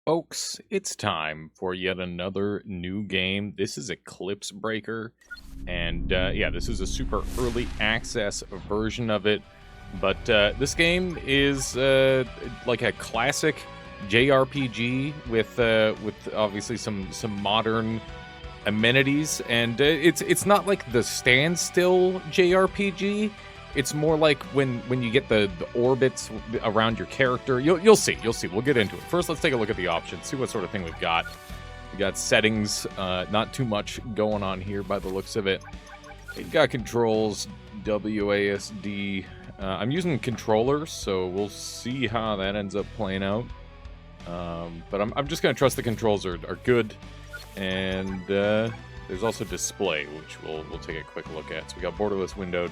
Folks, it's time for yet another new game. This is Eclipse Breaker, and yeah, this is a super early access version of it. But this game is like a classic JRPG with obviously some modern amenities, and it's not like the standstill JRPG. It's more like when you get the orbits around your character. You'll see. We'll get into it. First, let's take a look at the options. See what sort of thing we've got. We got settings. Not too much going on here by the looks of it. We've got controls. WASD. I'm using controllers, so we'll see how that ends up playing out. But I'm just gonna trust the controls are good. And there's also display, which we'll take a quick look at. So we got borderless windowed.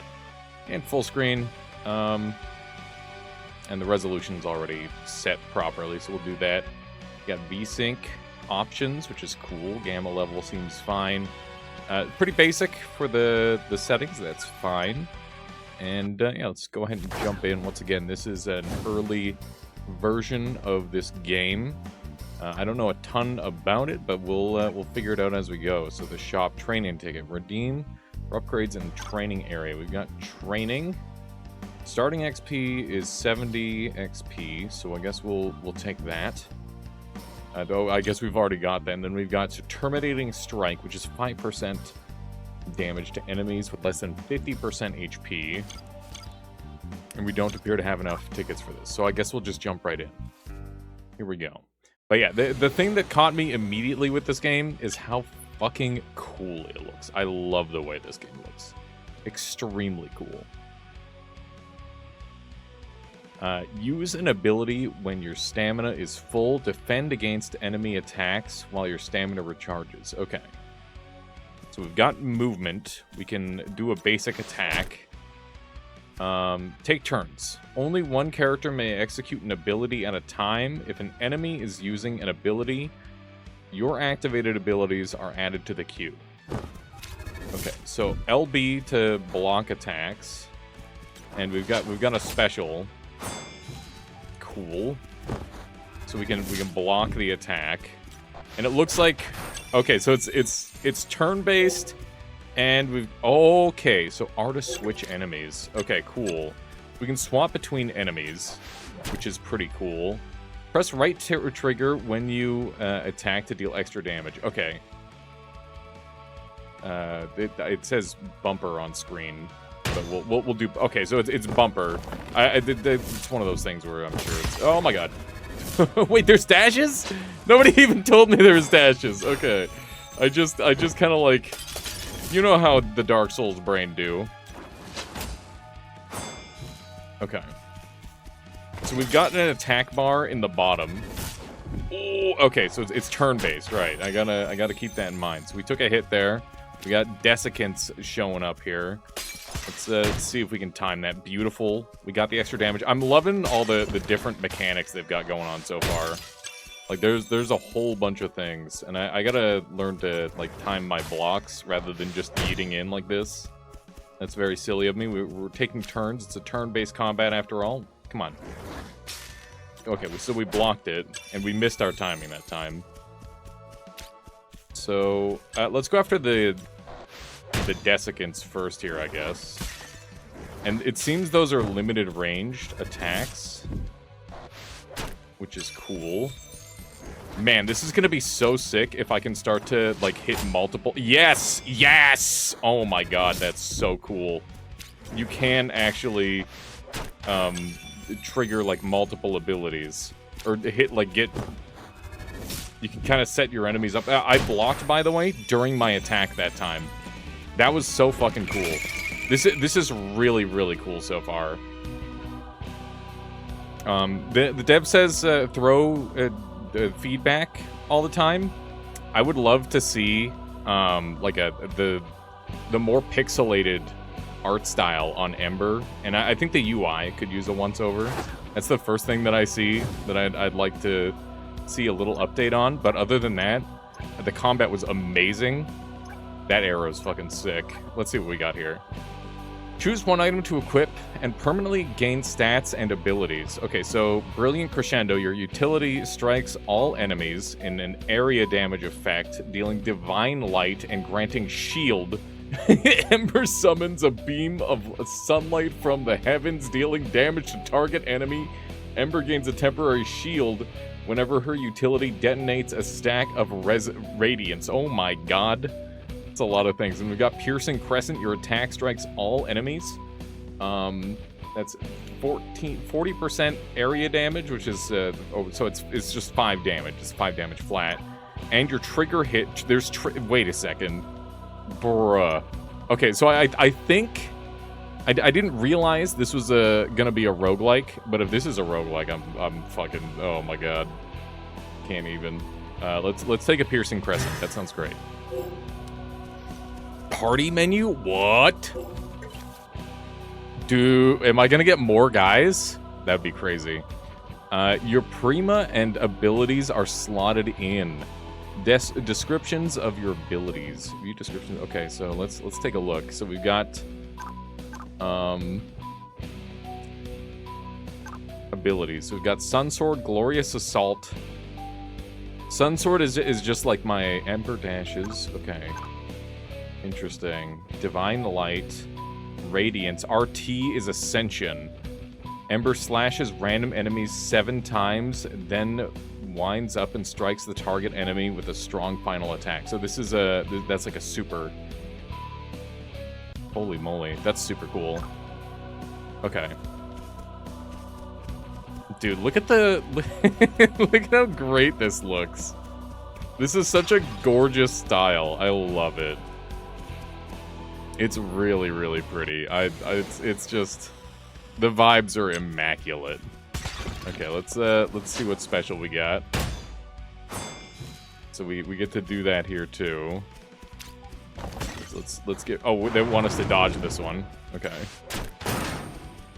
And full screen, and the resolution's already set properly, so we'll do that. We got VSync options, which is cool. Gamma level seems fine. Pretty basic for the settings, that's fine. And yeah, let's go ahead and jump in. Once again, this is an early version of this game. I don't know a ton about it, but we'll figure it out as we go. So the shop training ticket, redeem for upgrades in the training area. We've got training. Starting XP is 70 XP, so I guess we'll take that. Though I guess we've already got that. And then we've got terminating strike, which is 5% damage to enemies with less than 50% HP. And we don't appear to have enough tickets for this, so I guess we'll just jump right in. Here we go. But yeah, the thing that caught me immediately with this game is how fucking cool it looks. I love the way this game looks. Extremely cool. Use an ability when your stamina is full. Defend against enemy attacks while your stamina recharges. Okay. So we've got movement. We can do a basic attack. Take turns. Only one character may execute an ability at a time. If an enemy is using an ability, your activated abilities are added to the queue. Okay, so LB to block attacks, and we've got a special. Cool. So we can block the attack, and it looks like okay. So it's turn-based. And we've... Okay, so R to switch enemies. Okay, cool. We can swap between enemies, which is pretty cool. Press right trigger when you attack to deal extra damage. Okay. It says bumper on screen, but we'll do... Okay, so it's bumper. It's one of those things where I'm sure it's... Oh my god. Wait, there's dashes? Nobody even told me there was dashes. Okay. I just kind of like... You know how the Dark Souls brain do. Okay. So we've got an attack bar in the bottom. Ooh, okay, so it's turn-based, right. I gotta keep that in mind. So we took a hit there. We got desiccants showing up here. Let's see if we can time that. Beautiful. We got the extra damage. I'm loving all the different mechanics they've got going on so far. Like, there's a whole bunch of things, and I gotta learn to, like, time my blocks rather than just eating in like this. That's very silly of me. We're taking turns. It's a turn-based combat after all. Come on. Okay, so we blocked it, and we missed our timing that time. So, let's go after the desiccants first here, I guess. And it seems those are limited ranged attacks, which is cool. Man, this is gonna be so sick if I can start to, like, hit multiple... Yes! Yes! Oh my god, that's so cool. You can actually, trigger, like, multiple abilities. Or hit, like, get... You can kind of set your enemies up. I blocked, by the way, during my attack that time. That was so fucking cool. This is really, really cool so far. The dev says, throw... feedback all the time. I would love to see like the more pixelated art style on Ember, and I think the UI could use a once-over. That's the first thing that I see that I'd like to see a little update on, but other than that, the combat was amazing. That arrow's fucking sick. Let's see what we got here. Choose one item to equip and permanently gain stats and abilities. Okay, so Brilliant Crescendo, your utility strikes all enemies in an area damage effect, dealing divine light and granting shield. Ember summons a beam of sunlight from the heavens, dealing damage to target enemy. Ember gains a temporary shield whenever her utility detonates a stack of radiance. Oh my god. That's a lot of things. And we've got Piercing Crescent. Your attack strikes all enemies. That's 40% area damage, which is so it's just 5 damage. It's 5 damage flat. And your trigger hit. Wait a second, bruh. Okay, so I think I didn't realize this was gonna be a roguelike, but if this is a roguelike, I'm fucking, oh my god, can't even. Let's take a Piercing Crescent. That sounds great. Party menu? What? Am I gonna get more guys? That'd be crazy. Your prima and abilities are slotted in. Descriptions of your abilities. View descriptions. Okay, so let's take a look. So we've got abilities. So we've got Sun Sword, Glorious Assault. Sun Sword is just like my Ember dashes. Okay. Interesting. Divine Light, Radiance. RT is Ascension. Ember slashes random enemies 7 times, then winds up and strikes the target enemy with a strong final attack. So this is that's like a super. Holy moly, that's super cool. Okay. Dude, look at look at how great this looks. This is such a gorgeous style. I love it. It's really, really pretty. It's just, the vibes are immaculate. Okay, let's see what special we got. So we get to do that here too. Let's get. Oh, they want us to dodge this one. Okay.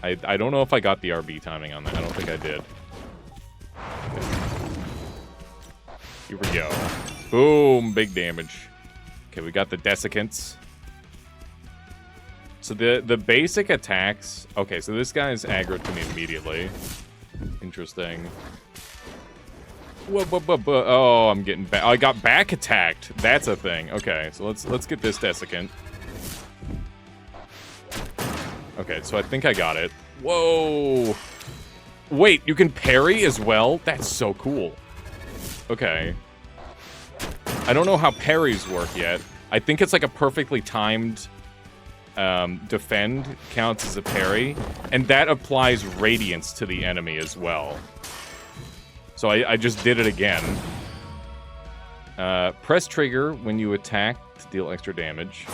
I don't know if I got the RB timing on that. I don't think I did. Okay. Here we go. Boom, big damage. Okay, we got the desiccants. So the basic attacks. Okay, so this guy's aggro to me immediately. Interesting. Oh, I'm getting back. I got back attacked. That's a thing. Okay, so let's get this desiccant. Okay, so I think I got it. Whoa! Wait, you can parry as well? That's so cool. Okay. I don't know how parries work yet. I think it's like a perfectly timed defend counts as a parry, and that applies radiance to the enemy as well. So I just did it again. Press trigger when you attack to deal extra damage.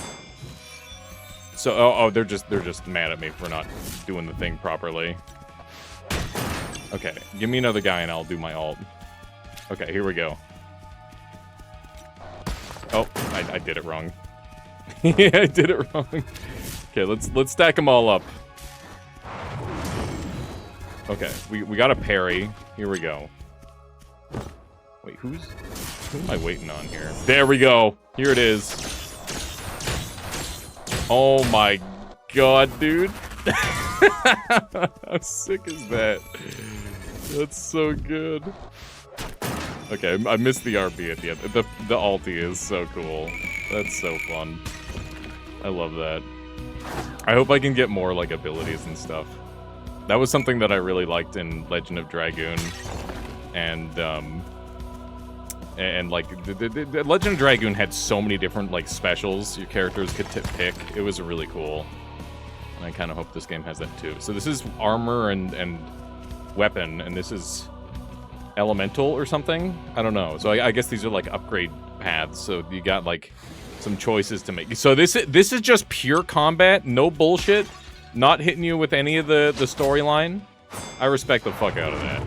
So they're just mad at me for not doing the thing properly. Okay, give me another guy and I'll do my ult. Okay, here we go. Oh, I did it wrong. Yeah, I did it wrong. Okay, let's stack them all up. Okay, we got a parry. Here we go. Wait, who am I waiting on here? There we go. Here it is. Oh my god, dude. How sick is that? That's so good. Okay, I missed the RB at the end. The ulti is so cool. That's so fun. I love that. I hope I can get more, like, abilities and stuff. That was something that I really liked in Legend of Dragoon. And like, the Legend of Dragoon had so many different, like, specials your characters could pick. It was really cool. And I kind of hope this game has that, too. So this is armor and weapon, and this is elemental or something? I don't know. So I guess these are, like, upgrade paths, so you got, like, some choices to make. So this is just pure combat, no bullshit, not hitting you with any of the storyline. I respect the fuck out of that.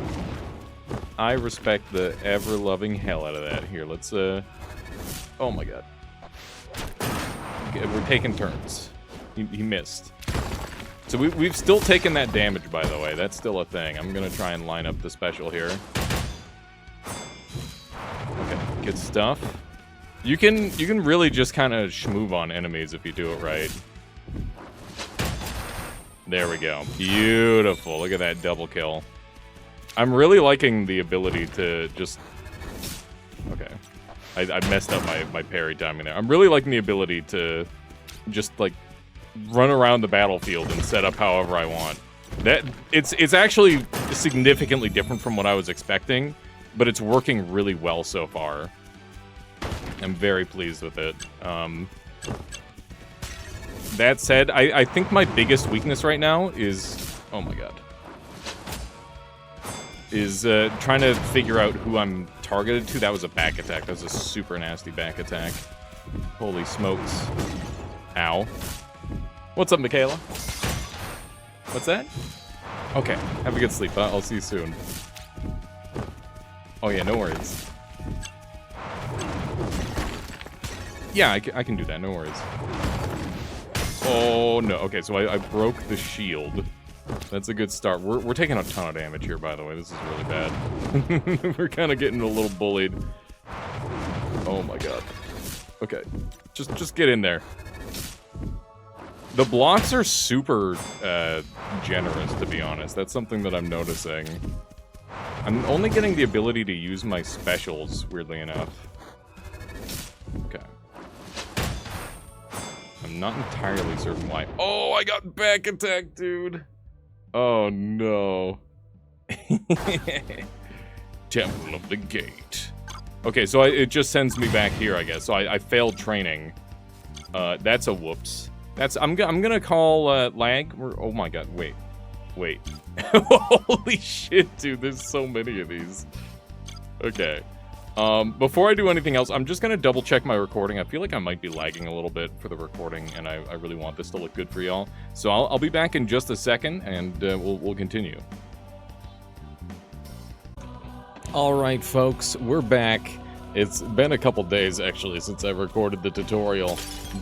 I respect the ever-loving hell out of that. Here, let's, oh my god. Okay, we're taking turns. He missed. So we've still taken that damage, by the way. That's still a thing. I'm gonna try and line up the special here. Okay, good stuff. You can really just kind of schmoove on enemies if you do it right. There we go. Beautiful. Look at that double kill. I'm really liking the ability to just... Okay. I messed up my parry timing there. I'm really liking the ability to just, like, run around the battlefield and set up however I want. It's actually significantly different from what I was expecting, but it's working really well so far. I'm very pleased with it. That said, I think my biggest weakness right now is... Oh my god. Is trying to figure out who I'm targeted to. That was a back attack. That was a super nasty back attack. Holy smokes. Ow. What's up, Michaela? What's that? Okay, have a good sleep. I'll see you soon. Oh yeah, no worries. Yeah, I can do that, no worries. Oh no, okay, so I broke the shield. That's a good start. We're taking a ton of damage here, by the way. This is really bad. We're kind of getting a little bullied. Oh my god. Okay, just get in there. The blocks are super generous, to be honest. That's something that I'm noticing. I'm only getting the ability to use my specials, weirdly enough. Okay. I'm not entirely certain why. Oh, I got back attack, dude. Oh, no. Temple of the Gate. Okay, so it just sends me back here, I guess. So I failed training. That's a whoops. I'm gonna call lag. Oh my god, wait. Holy shit, dude, there's so many of these. Okay. Before I do anything else, I'm just gonna double check my recording. I feel like I might be lagging a little bit for the recording, and I really want this to look good for y'all. So I'll be back in just a second, and we'll continue. All right, folks, we're back. It's been a couple days, actually, since I recorded the tutorial,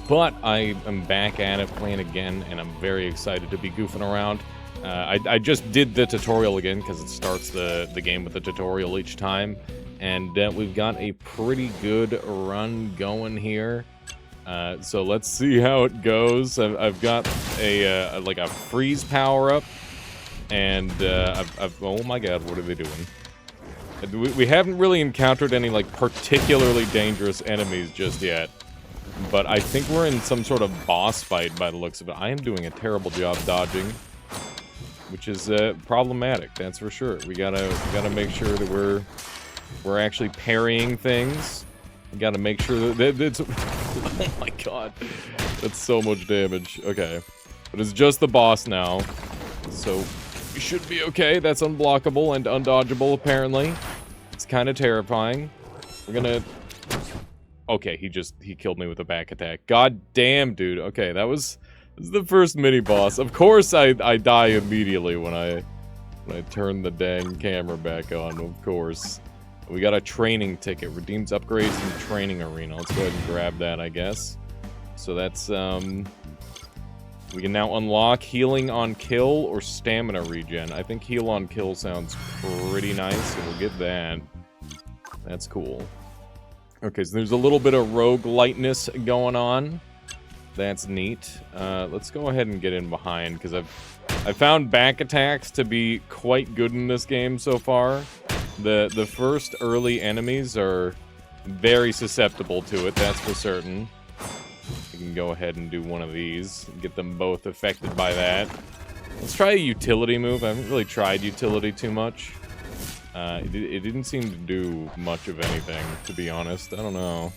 but I am back at it, playing again, and I'm very excited to be goofing around. I just did the tutorial again, because it starts the game with the tutorial each time, and we've got a pretty good run going here. So let's see how it goes. I've got like a freeze power-up, and oh my god, what are they doing? We haven't really encountered any, like, particularly dangerous enemies just yet. But I think we're in some sort of boss fight by the looks of it. I am doing a terrible job dodging, which is problematic, that's for sure. We gotta make sure that we're actually parrying things. We gotta make sure that it's... Oh my god. That's so much damage. Okay. But it's just the boss now. So... we should be okay. That's unblockable and undodgeable, apparently. It's kind of terrifying. We're gonna... Okay, he killed me with a back attack. God damn, dude. Okay, this is the first mini-boss. Of course I die immediately when I turn the dang camera back on, of course. We got a training ticket. Redeems upgrades in the training arena. Let's go ahead and grab that, I guess. So that's, we can now unlock healing on kill or stamina regen. I think heal on kill sounds pretty nice, so we'll get that. That's cool. Okay, so there's a little bit of rogueliteness going on. That's neat. Let's go ahead and get in behind, because I found back attacks to be quite good in this game so far. The first early enemies are very susceptible to it, that's for certain. We can go ahead and do one of these, get them both affected by that. Let's try a utility move. I haven't really tried utility too much. It didn't seem to do much of anything, to be honest. I don't know.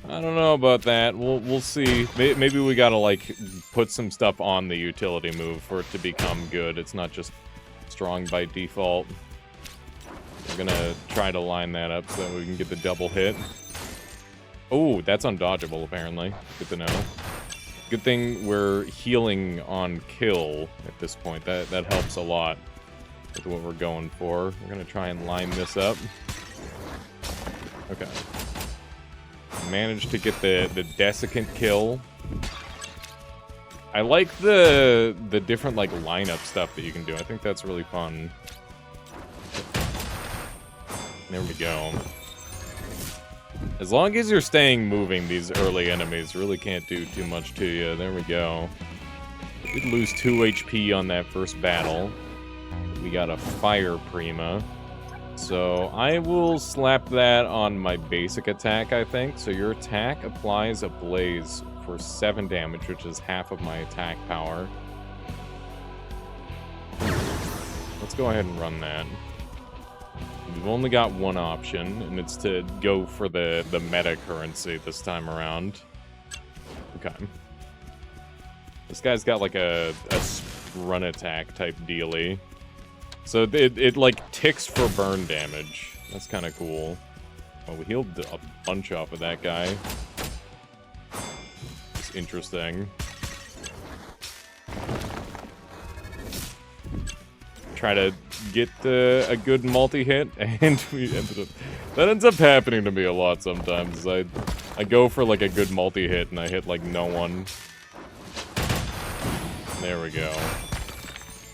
I don't know about that. We'll see. Maybe we gotta, like, put some stuff on the utility move for it to become good. It's not just strong by default. We're gonna try to line that up so that we can get the double hit. Oh, that's undodgeable, apparently. Good to know. Good thing we're healing on kill at this point. That helps a lot with what we're going for. We're gonna try and line this up. Okay. Managed to get the desiccant kill. I like the different, like, lineup stuff that you can do. I think that's really fun. There we go. As long as you're staying moving, these early enemies really can't do too much to you. There we go. Did lose 2 HP on that first battle. We got a Fire Prima. So I will slap that on my basic attack, I think. So your attack applies a blaze for 7 damage, which is half of my attack power. Let's go ahead and run that. We've only got one option, and it's to go for the meta currency this time around. Okay. This guy's got like a run attack type dealie. So it like ticks for burn damage. That's kind of cool. Oh, we healed a bunch off of that guy. It's interesting. Try to get a good multi-hit, and we ended up... That ends up happening to me a lot sometimes. I go for like a good multi-hit, and I hit like no one. There we go.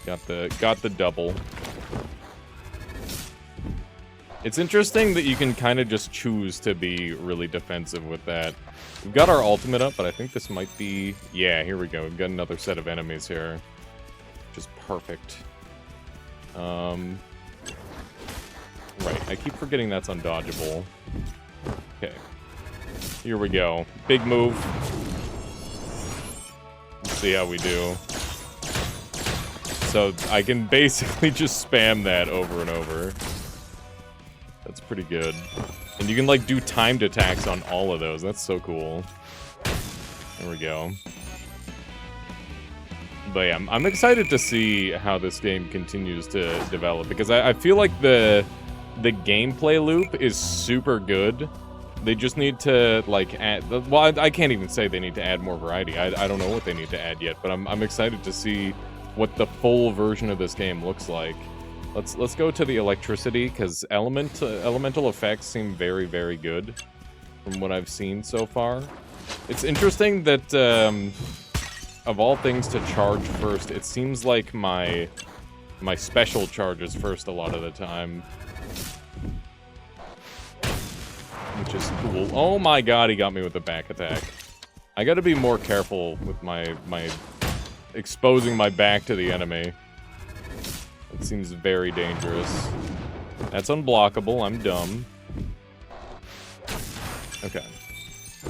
Got the double. It's interesting that you can kind of just choose to be really defensive with that. We've got our ultimate up, but I think this might be... Yeah, here we go. We've got another set of enemies here. Which is perfect. Right, I keep forgetting that's undodgeable. Okay. Here we go. Big move. Let's see how we do. So I can basically just spam that over and over. That's pretty good. And you can like do timed attacks on all of those. That's so cool. There we go. But yeah, I'm excited to see how this game continues to develop, because I feel like the gameplay loop is super good. They just need to like add... Well, I can't even say they need to add more variety. I don't know what they need to add yet, but I'm excited to see what the full version of this game looks like. Let's go to the electricity, because elemental effects seem very, very good from what I've seen so far. It's interesting that of all things to charge first, it seems like my special charges first a lot of the time. Which is cool. Oh my god, he got me with the back attack. I gotta be more careful with my exposing my back to the enemy. It seems very dangerous. That's unblockable, I'm dumb. Okay.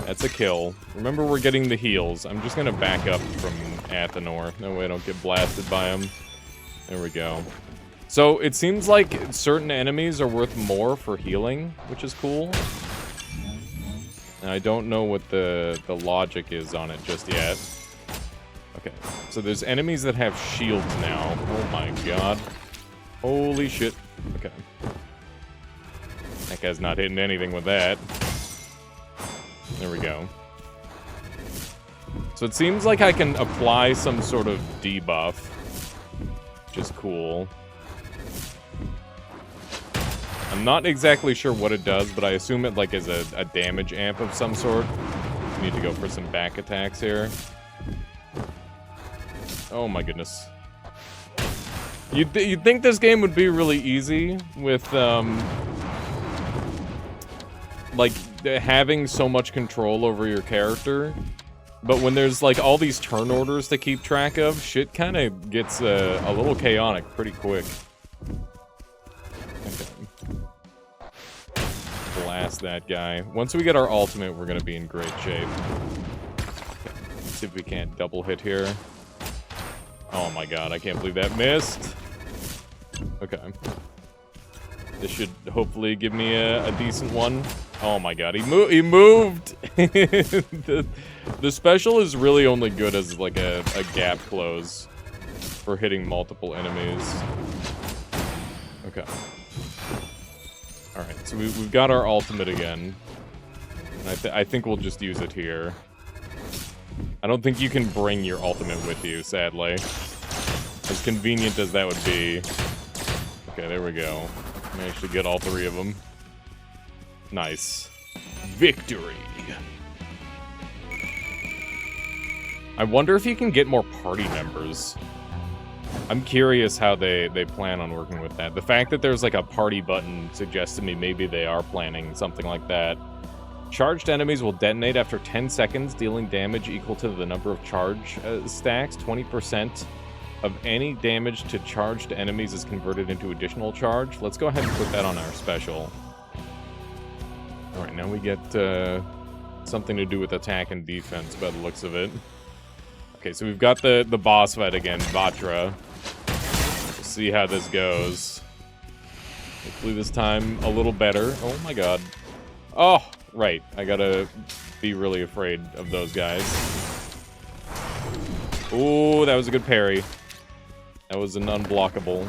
That's a kill. Remember, we're getting the heals. I'm just gonna back up from Athenor. No way I don't get blasted by him. There we go. So, it seems like certain enemies are worth more for healing, which is cool. And I don't know what the logic is on it just yet. Okay, so there's enemies that have shields now. Oh my god. Holy shit. Okay. That guy's not hitting anything with that. There we go. So it seems like I can apply some sort of debuff, which is cool. I'm not exactly sure what it does, but I assume it like is a damage amp of some sort. We need to go for some back attacks here. Oh my goodness. You'd think this game would be really easy with, like, having so much control over your character. But when there's, like, all these turn orders to keep track of, shit kind of gets a little chaotic pretty quick. Okay. Blast that guy. Once we get our ultimate, we're gonna be in great shape. Okay. Let's see if we can't double hit here. Oh my god, I can't believe that missed. Okay. This should hopefully give me a decent one. Oh my god, he moved! The special is really only good as like a gap close for hitting multiple enemies. Okay. Alright, so we've got our ultimate again. And I think we'll just use it here. I don't think you can bring your ultimate with you, sadly. As convenient as that would be. Okay, there we go. Managed to get all 3 of them. Nice. Victory! I wonder if you can get more party members. I'm curious how they plan on working with that. The fact that there's like a party button suggests to me maybe they are planning something like that. Charged enemies will detonate after 10 seconds, dealing damage equal to the number of charge stacks. 20% of any damage to charged enemies is converted into additional charge. Let's go ahead and put that on our special. Alright, now we get something to do with attack and defense by the looks of it. Okay, so we've got the boss fight again, Vatra. We'll see how this goes. Hopefully this time a little better. Oh my god. Oh, right. I gotta be really afraid of those guys. Ooh, that was a good parry. That was an unblockable.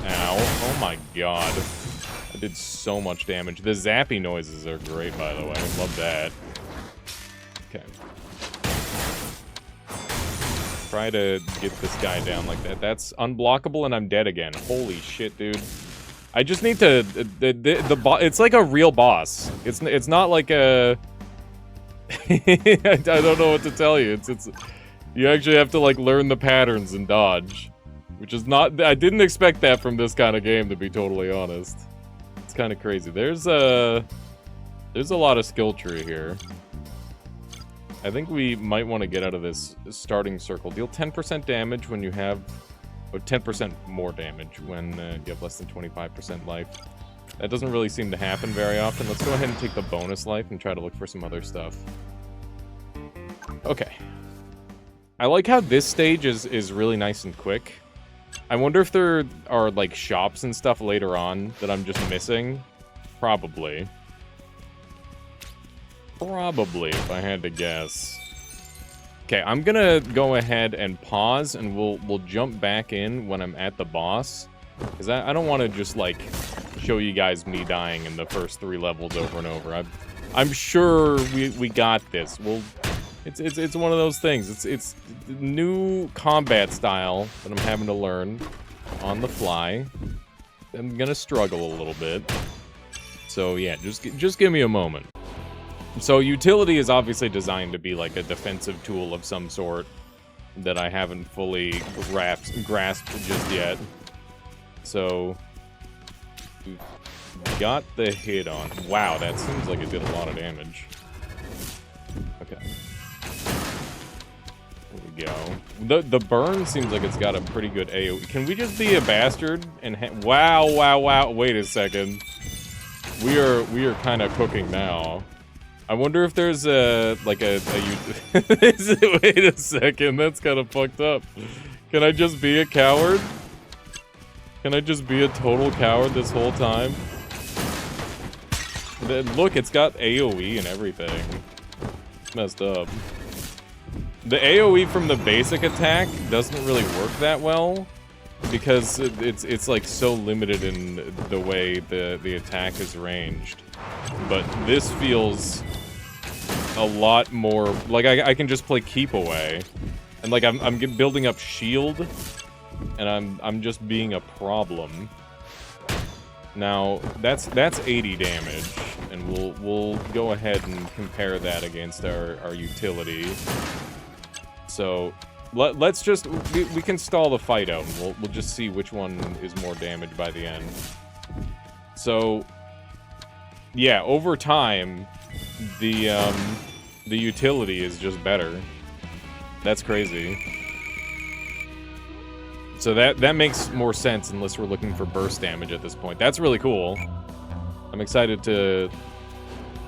Ow. Oh my god. I did so much damage. The zappy noises are great, by the way. Love that. Okay. Try to get this guy down like that. That's unblockable and I'm dead again. Holy shit, dude. I just need to... it's like a real boss. It's not like a... I don't know what to tell you. It's you actually have to, like, learn the patterns and dodge. Which is not... I didn't expect that from this kind of game, to be totally honest. It's kind of crazy. There's a lot of skill tree here. I think we might want to get out of this starting circle. Deal 10% damage when you have... or 10% more damage when you have less than 25% life. That doesn't really seem to happen very often. Let's go ahead and take the bonus life and try to look for some other stuff. Okay. I like how this stage is really nice and quick. I wonder if there are, like, shops and stuff later on that I'm just missing. Probably. Probably, if I had to guess. Okay, I'm gonna go ahead and pause, and we'll jump back in when I'm at the boss. Because I don't want to just, like, show you guys me dying in the first 3 levels over and over. I'm sure we got this. It's one of those things. It's new combat style that I'm having to learn on the fly. I'm gonna struggle a little bit. So yeah, just give me a moment. So utility is obviously designed to be like a defensive tool of some sort that I haven't fully grasped just yet. So we've got the hit on. Wow, that seems like it did a lot of damage. Okay. There we go. The burn seems like it's got a pretty good AoE. Can we just be a bastard and wow. Wait a second. We are kind of cooking now. I wonder if there's wait a second, that's kind of fucked up. Can I just be a coward? Can I just be a total coward this whole time? Look, it's got AoE and everything. It's messed up. The AoE from the basic attack doesn't really work that well because it's like so limited in the way the attack is ranged. But this feels a lot more like I can just play keep away, and like I'm building up shield, and I'm just being a problem. Now that's 80 damage, and we'll go ahead and compare that against our utility. So let's just we can stall the fight out, and we'll just see which one is more damage by the end. So yeah, over time, the utility is just better. That's crazy. So that makes more sense unless we're looking for burst damage at this point. That's really cool. I'm excited to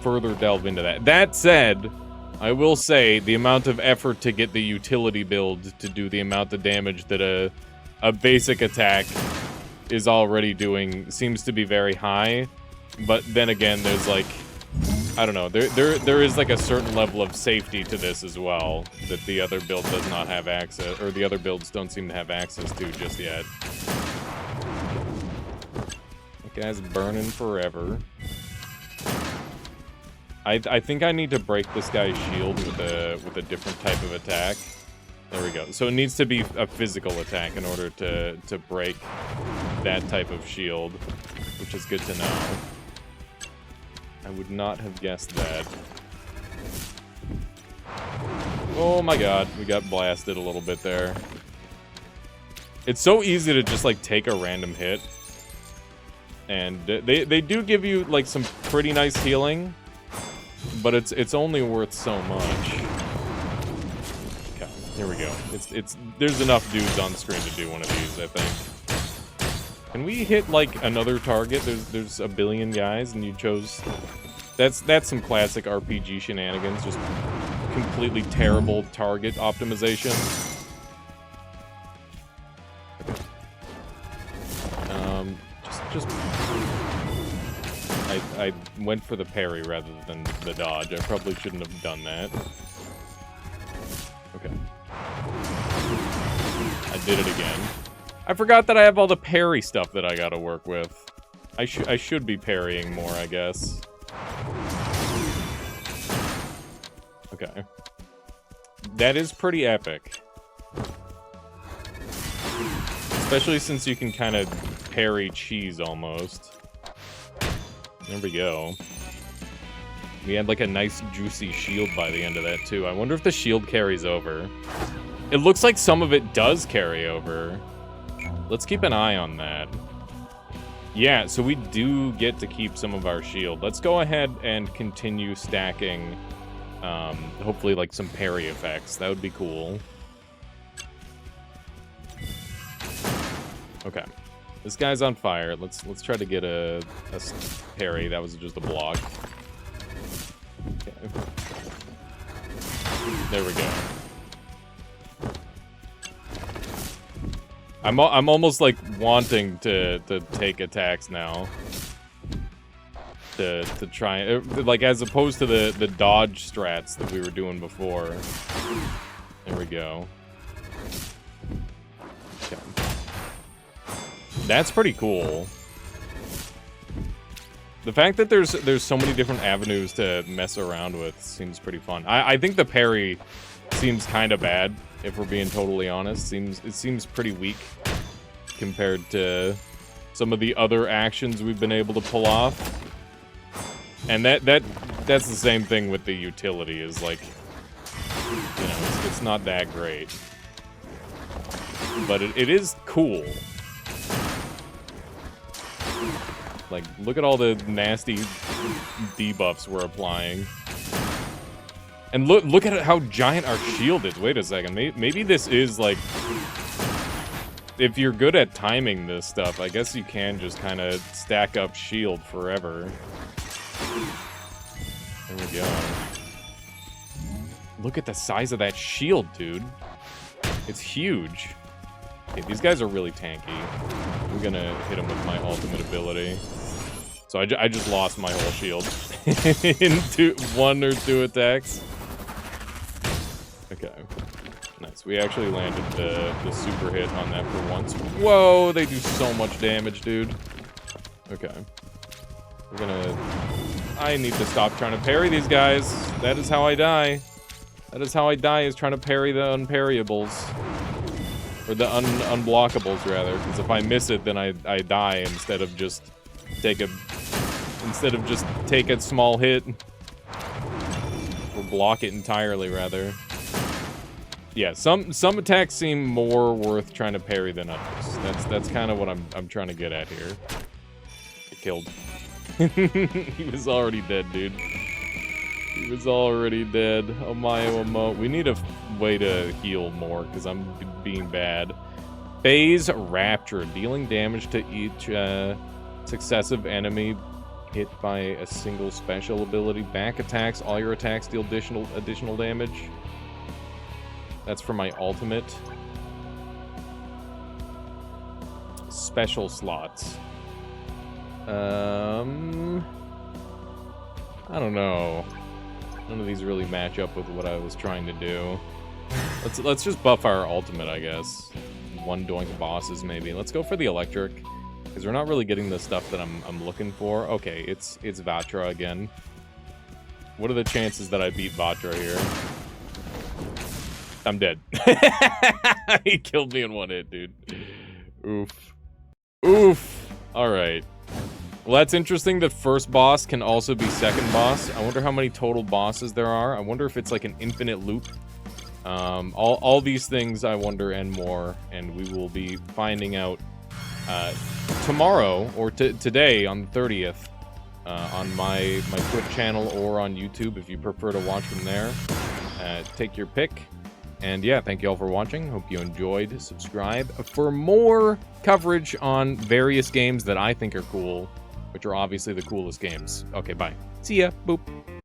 further delve into that. That said, I will say the amount of effort to get the utility build to do the amount of damage that a basic attack is already doing seems to be very high. But then again, there's like, I don't know, there is like a certain level of safety to this as well that the other build does not have access, or the other builds don't seem to have access to just yet. That guy's burning forever. I think I need to break this guy's shield with a different type of attack. There we go. So it needs to be a physical attack in order to break that type of shield, which is good to know. I would not have guessed that. Oh my god, we got blasted a little bit there. It's so easy to just like take a random hit. And they do give you, like, some pretty nice healing, but it's only worth so much. Okay, here we go. There's enough dudes on screen to do one of these, I think. Can we hit, like, another target? There's a billion guys, and you chose... That's some classic RPG shenanigans, just completely terrible target optimization. I went for the parry rather than the dodge. I probably shouldn't have done that. Okay. I did it again. I forgot that I have all the parry stuff that I gotta work with. I should be parrying more, I guess. Okay. That is pretty epic. Especially since you can kind of parry cheese almost. There we go. We had like a nice juicy shield by the end of that too. I wonder if the shield carries over. It looks like some of it does carry over. Let's keep an eye on that. Yeah, so we do get to keep some of our shield. Let's go ahead and continue stacking, hopefully like some parry effects. That would be cool. Okay. This guy's on fire. Let's try to get a parry. That was just a block. Okay. There we go. I'm almost like wanting to take attacks now. To try, like, as opposed to the dodge strats that we were doing before. There we go. Okay. That's pretty cool. The fact that there's so many different avenues to mess around with seems pretty fun. I think the parry seems kind of bad, if we're being totally honest. It seems pretty weak compared to some of the other actions we've been able to pull off. And that's the same thing with the utility, is like, you know, it's not that great. But it is cool. Like, look at all the nasty debuffs we're applying. And look at how giant our shield is. Wait a second. Maybe this is, like... If you're good at timing this stuff, I guess you can just kind of stack up shield forever. There we go. Look at the size of that shield, dude. It's huge. Okay, these guys are really tanky. I'm gonna hit them with my ultimate ability. So I just lost my whole shield in 1 or 2 attacks. Okay. Nice. We actually landed the super hit on that for once. Whoa, they do so much damage, dude. Okay. We're gonna... I need to stop trying to parry these guys. That is how I die. That is how I die, is trying to parry the unparryables. Or the unblockables, rather. Because if I miss it, then I die instead of just take a small hit. Or block it entirely, rather. Yeah, some attacks seem more worth trying to parry than others. That's kind of what I'm trying to get at here. Get killed. He was already dead, dude. He was already dead. Oh my, oh my. We need a way to heal more, because I'm being bad. Phase Rapture. Dealing damage to each successive enemy hit by a single special ability. Back attacks. All your attacks deal additional damage. That's for my ultimate. Special slots. I don't know. None of these really match up with what I was trying to do. Let's just buff our ultimate, I guess. 1 doink bosses, maybe. Let's go for the electric, because we're not really getting the stuff that I'm looking for. Okay, it's Vatra again. What are the chances that I beat Vatra here? I'm dead. He killed me in 1 hit, dude. Oof. Oof. Alright. Well, that's interesting that first boss can also be second boss. I wonder how many total bosses there are. I wonder if it's like an infinite loop. All these things, I wonder, and more. And we will be finding out tomorrow, or today on the 30th, on my Twitch channel or on YouTube if you prefer to watch from there. Take your pick. And yeah, thank you all for watching. Hope you enjoyed. Subscribe for more coverage on various games that I think are cool, which are obviously the coolest games. Okay, bye. See ya. Boop.